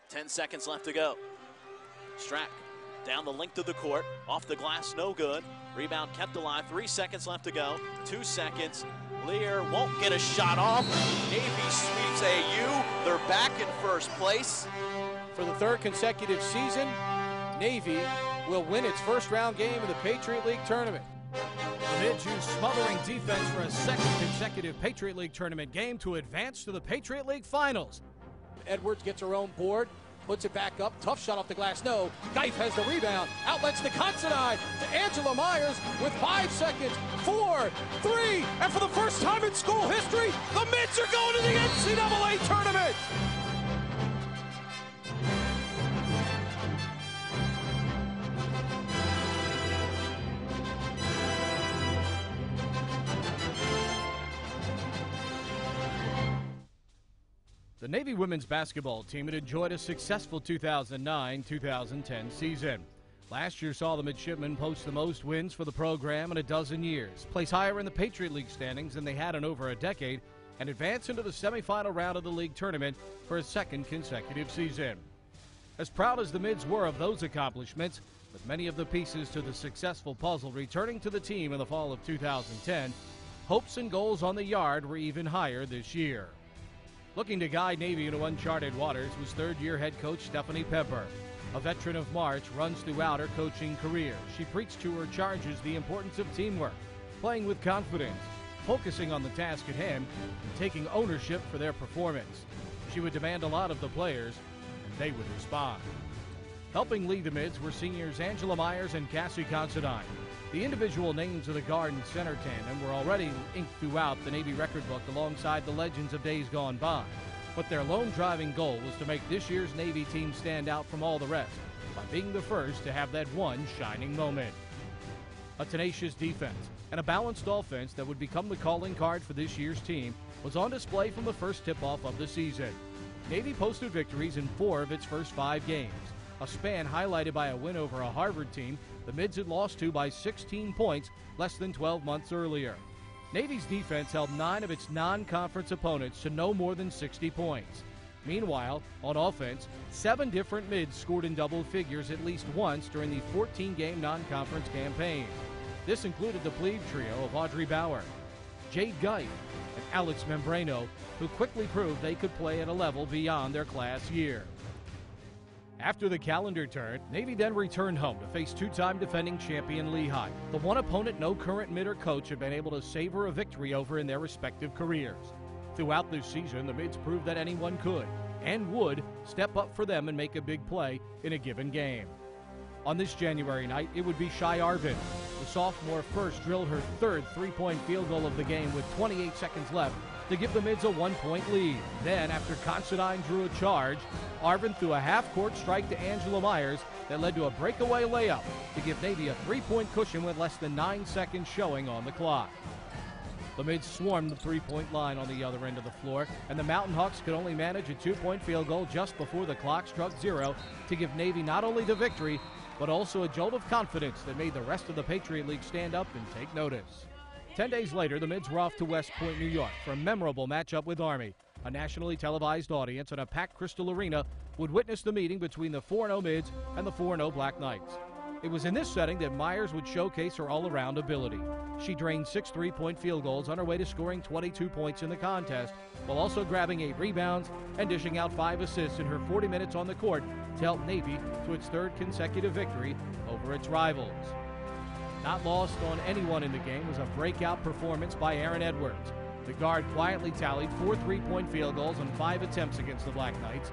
10 seconds left to go. Strack down the length of the court, off the glass, no good. Rebound kept alive, 3 seconds left to go. 2 seconds, Lear won't get a shot off. Navy sweeps AU, they're back in first place. For the third consecutive season, Navy will win its first round game of the Patriot League tournament. The Mids use smothering defense for a second consecutive Patriot League tournament game to advance to the Patriot League finals. Edwards gets her own board, puts it back up, tough shot off the glass, no. Geif has the rebound, outlets to Considine, to Angela Myers with 5 seconds, 4, 3, and for the first time in school history, the Mids are going to the NCAA tournament! The Navy women's basketball team had enjoyed a successful 2009-2010 season. Last year saw the Midshipmen post the most wins for the program in a dozen years, place higher in the Patriot League standings than they had in over a decade, and advance into the semifinal round of the league tournament for a second consecutive season. As proud as the Mids were of those accomplishments, with many of the pieces to the successful puzzle returning to the team in the fall of 2010, hopes and goals on the yard were even higher this year. Looking to guide Navy into uncharted waters was third-year head coach Stephanie Pepper. A veteran of March, runs throughout her coaching career. She preached to her charges the importance of teamwork, playing with confidence, focusing on the task at hand, and taking ownership for their performance. She would demand a lot of the players, and they would respond. Helping lead the Mids were seniors Angela Myers and Cassie Considine. The individual names of the guard and center tandem were already inked throughout the Navy record book alongside the legends of days gone by. But their lone driving goal was to make this year's Navy team stand out from all the rest by being the first to have that one shining moment. A tenacious defense and a balanced offense that would become the calling card for this year's team was on display from the first tip-off of the season. Navy posted victories in 4 of its first 5 games, a span highlighted by a win over a Harvard team the Mids had lost to by 16 points less than 12 months earlier. Navy's defense held 9 of its non-conference opponents to no more than 60 points. Meanwhile, on offense, 7 different Mids scored in double figures at least once during the 14-game non-conference campaign. This included the plebe trio of Audrey Bauer, Jade Geif, and Alex Membrano, who quickly proved they could play at a level beyond their class year. After the calendar turned, Navy then returned home to face 2-time defending champion Lehigh, the one opponent no current Mid or coach had been able to savor a victory over in their respective careers. Throughout this season, the Mids proved that anyone could and would step up for them and make a big play in a given game. On this January night, it would be Shai Arvin. The sophomore first drilled her 3rd three-point field goal of the game with 28 seconds left to give the Mids a 1-point lead. Then, after Considine drew a charge, Arvin threw a half-court strike to Angela Myers that led to a breakaway layup to give Navy a 3-point cushion with less than 9 seconds showing on the clock. The Mids swarmed the 3-point line on the other end of the floor, and the Mountain Hawks could only manage a 2-point field goal just before the clock struck 0 to give Navy not only the victory, but also a jolt of confidence that made the rest of the Patriot League stand up and take notice. 10 days later, the Mids were off to West Point, New York for a memorable matchup with Army. A nationally televised audience and a packed Crystal Arena would witness the meeting between the 4-0 Mids and the 4-0 Black Knights. It was in this setting that Myers would showcase her all-around ability. She drained 6 3-point field goals on her way to scoring 22 points in the contest, while also grabbing 8 rebounds and dishing out 5 assists in her 40 minutes on the court to help Navy to its 3rd consecutive victory over its rivals. Not lost on anyone in the game was a breakout performance by Erin Edwards. The guard quietly tallied 4 3-point field goals on 5 attempts against the Black Knights.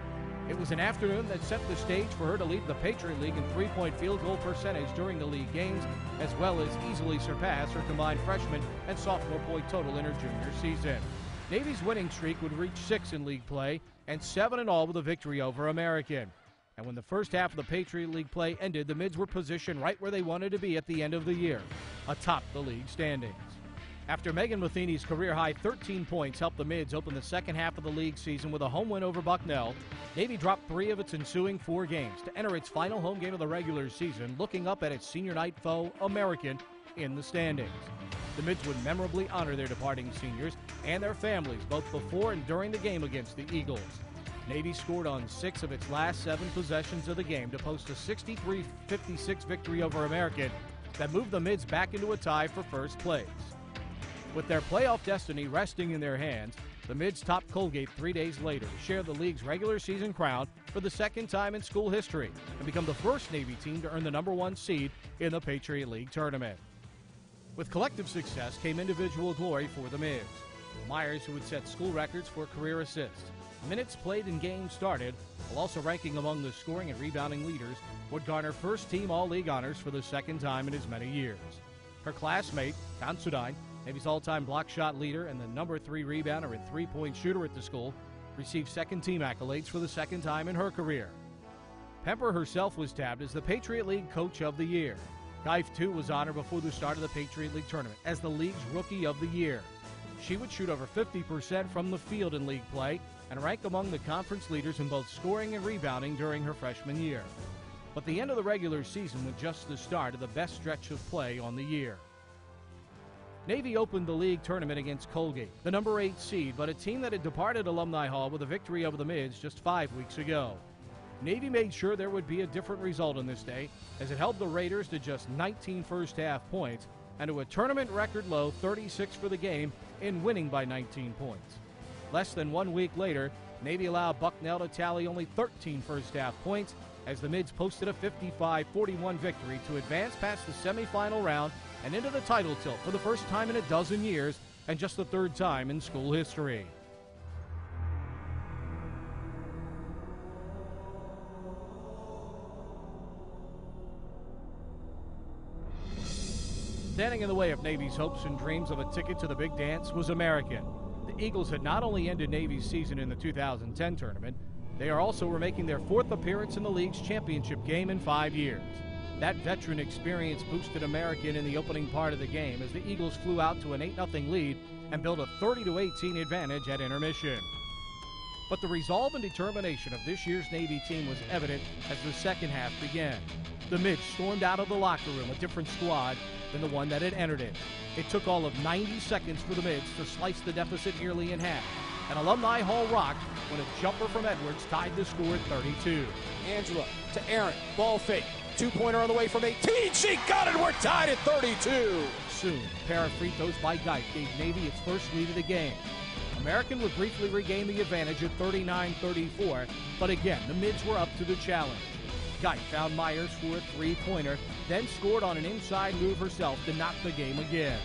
It was an afternoon that set the stage for her to lead the Patriot League in 3-point field goal percentage during the league games, as well as easily surpass her combined freshman and sophomore point total in her junior season. Navy's winning streak would reach 6 in league play and 7 in all with a victory over American. And when the first half of the Patriot League play ended, the Mids were positioned right where they wanted to be at the end of the year, atop the league standings. After Megan Matheny's career-high 13 points helped the Mids open the second half of the league season with a home win over Bucknell, Navy dropped 3 of its ensuing 4 games to enter its final home game of the regular season, looking up at its senior night foe, American, in the standings. The Mids would memorably honor their departing seniors and their families both before and during the game against the Eagles. Navy scored on 6 of its last 7 possessions of the game to post a 63-56 victory over American that moved the Mids back into a tie for first place. With their playoff destiny resting in their hands, the Mids topped Colgate 3 days later to share the league's regular season crown for the second time in school history and become the first Navy team to earn the #1 seed in the Patriot League tournament. With collective success came individual glory for the Mids. Myers, who had set school records for career assists, minutes played and games started, while also ranking among the scoring and rebounding leaders, would garner first-team All-League honors for the second time in as many years. Her classmate, Considine, Navy's all-time block shot leader and the #3 rebounder and three-point shooter at the school, received second-team accolades for the second time in her career. Pemper herself was tabbed as the Patriot League Coach of the Year. Geif, too, was honored before the start of the Patriot League tournament as the league's Rookie of the Year. She would shoot over 50% from the field in league play and rank among the conference leaders in both scoring and rebounding during her freshman year. But the end of the regular season was just the start of the best stretch of play on the year. Navy opened the league tournament against Colgate, the #8 seed, but a team that had departed Alumni Hall with a victory over the Mids just 5 weeks ago. Navy made sure there would be a different result on this day, as it held the Raiders to just 19 first-half points and to a tournament record low 36 for the game in winning by 19 points. Less than 1 week later, Navy allowed Bucknell to tally only 13 first-half points as the Mids posted a 55-41 victory to advance past the semifinal round and into the title tilt for the first time in a dozen years and just the third time in school history. Standing in the way of Navy's hopes and dreams of a ticket to the big dance was American. The Eagles had not only ended Navy's season in the 2010 tournament, they are also making their 4th appearance in the league's championship game in 5 years. That veteran experience boosted American in the opening part of the game as the Eagles flew out to an 8-0 lead and built a 30-18 advantage at intermission. But the resolve and determination of this year's Navy team was evident as the second half began. The Mids stormed out of the locker room a different squad than the one that had entered it. It took all of 90 seconds for the Mids to slice the deficit nearly in half. And Alumni Hall rocked when a jumper from Edwards tied the score at 32. Angela to Aaron, ball fake. 2-pointer on the way from 18. She got it. We're tied at 32. Soon, a pair of free throws by Geif gave Navy its first lead of the game. American would briefly regain the advantage at 39-34, but again, the Mids were up to the challenge. Geif found Myers for a three-pointer, then scored on an inside move herself to knock the game again.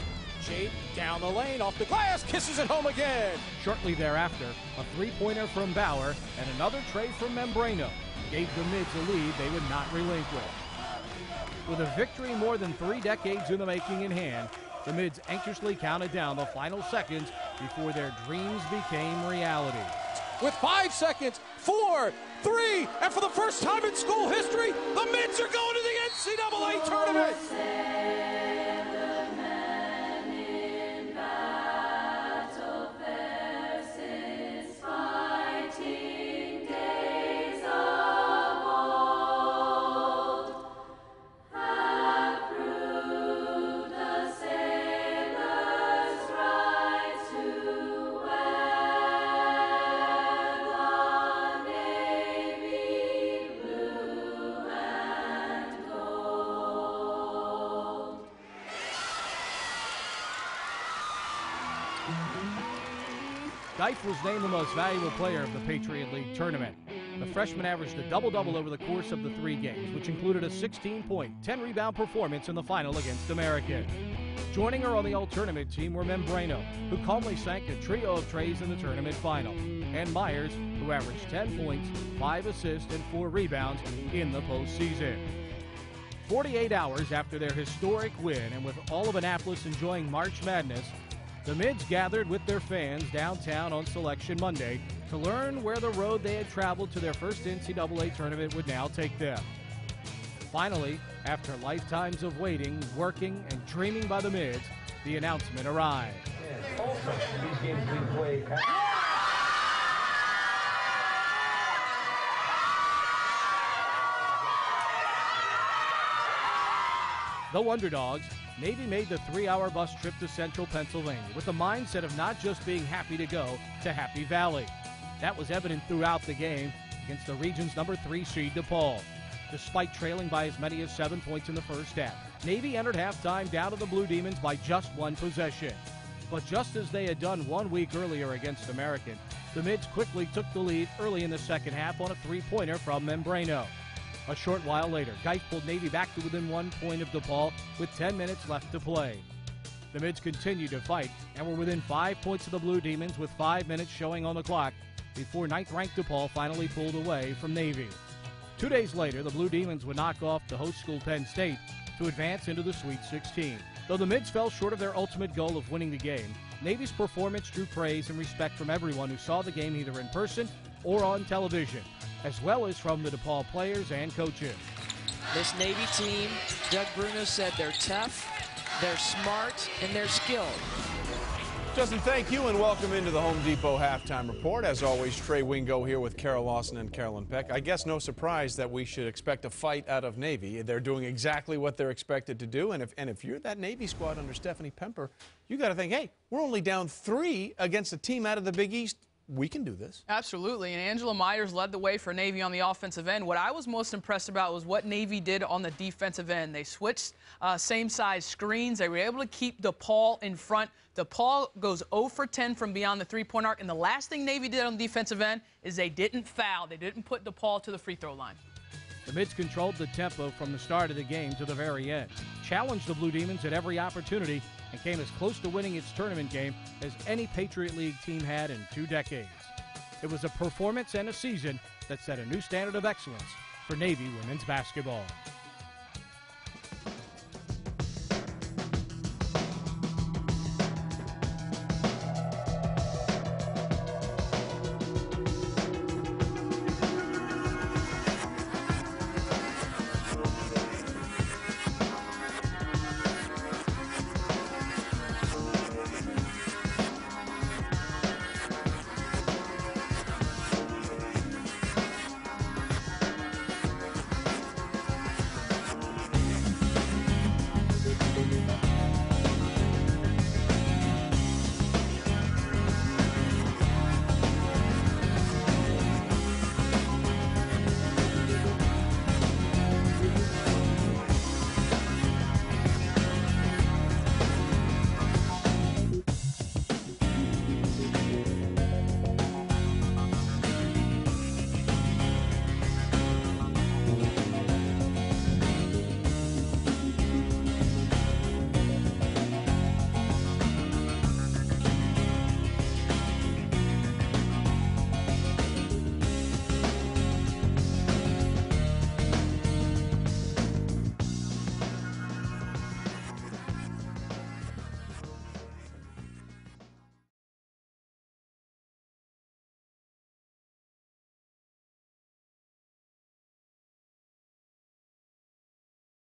Jade down the lane, off the glass, kisses it home again. Shortly thereafter, a three-pointer from Bauer and another tray from Membrano gave the Mids a lead they would not relinquish. With a victory more than 3 decades in the making in hand, the Mids anxiously counted down the final seconds before their dreams became reality. With 5 seconds, 4, 3, and for the first time in school history, the Mids are going to the NCAA tournament. Geif was named the most valuable player of the Patriot League tournament. The freshman averaged a double-double over the course of the 3 games, which included a 16-point, 10-rebound performance in the final against American. Joining her on the all-tournament team were Membrano, who calmly sank a trio of trays in the tournament final, and Myers, who averaged 10 points, 5 assists, and 4 rebounds in the postseason. 48 hours after their historic win, and with all of Annapolis enjoying March Madness, the Mids gathered with their fans downtown on Selection Monday to learn where the road they had traveled to their first NCAA tournament would now take them. Finally, after lifetimes of waiting, working, and dreaming by the Mids, the announcement arrived. Also, these games being played. Though underdogs, Navy made the 3-hour bus trip to central Pennsylvania with the mindset of not just being happy to go to Happy Valley. That was evident throughout the game against the region's number 3 seed DePaul. Despite trailing by as many as 7 points in the first half, Navy entered halftime down to the Blue Demons by just 1 possession. But just as they had done 1 week earlier against American, the Mids quickly took the lead early in the second half on a 3-pointer from Membrano. A short while later, Geif pulled Navy back to within 1 point of DePaul with 10 minutes left to play. The Mids continued to fight and were within 5 points of the Blue Demons with 5 minutes showing on the clock before 9th-ranked DePaul finally pulled away from Navy. 2 days later, the Blue Demons would knock off the host school Penn State to advance into the Sweet 16. Though the Mids fell short of their ultimate goal of winning the game, Navy's performance drew praise and respect from everyone who saw the game either in person or on television, as well as from the DePaul players and coaches. This Navy team, Doug Bruno said they're tough, they're smart, and they're skilled. Justin, thank you, and welcome into the Home Depot Halftime Report. As always, Trey Wingo here with Carol Lawson and Carolyn Peck. I guess no surprise that we should expect a fight out of Navy. They're doing exactly what they're expected to do, and if you're that Navy squad under Stephanie Pemper, you got to think, hey, we're only down 3 against a team out of the Big East. We can do this. Absolutely, and Angela Myers led the way for Navy on the offensive end. What I was most impressed about was what Navy did on the defensive end. They switched same-size screens. They were able to keep DePaul in front. DePaul goes 0 for 10 from beyond the three-point arc, and the last thing Navy did on the defensive end is they didn't foul. They didn't put DePaul to the free throw line. The Mids controlled the tempo from the start of the game to the very end, challenged the Blue Demons at every opportunity, and came as close to winning its tournament game as any Patriot League team had in 2 decades. It was a performance and a season that set a new standard of excellence for Navy women's basketball.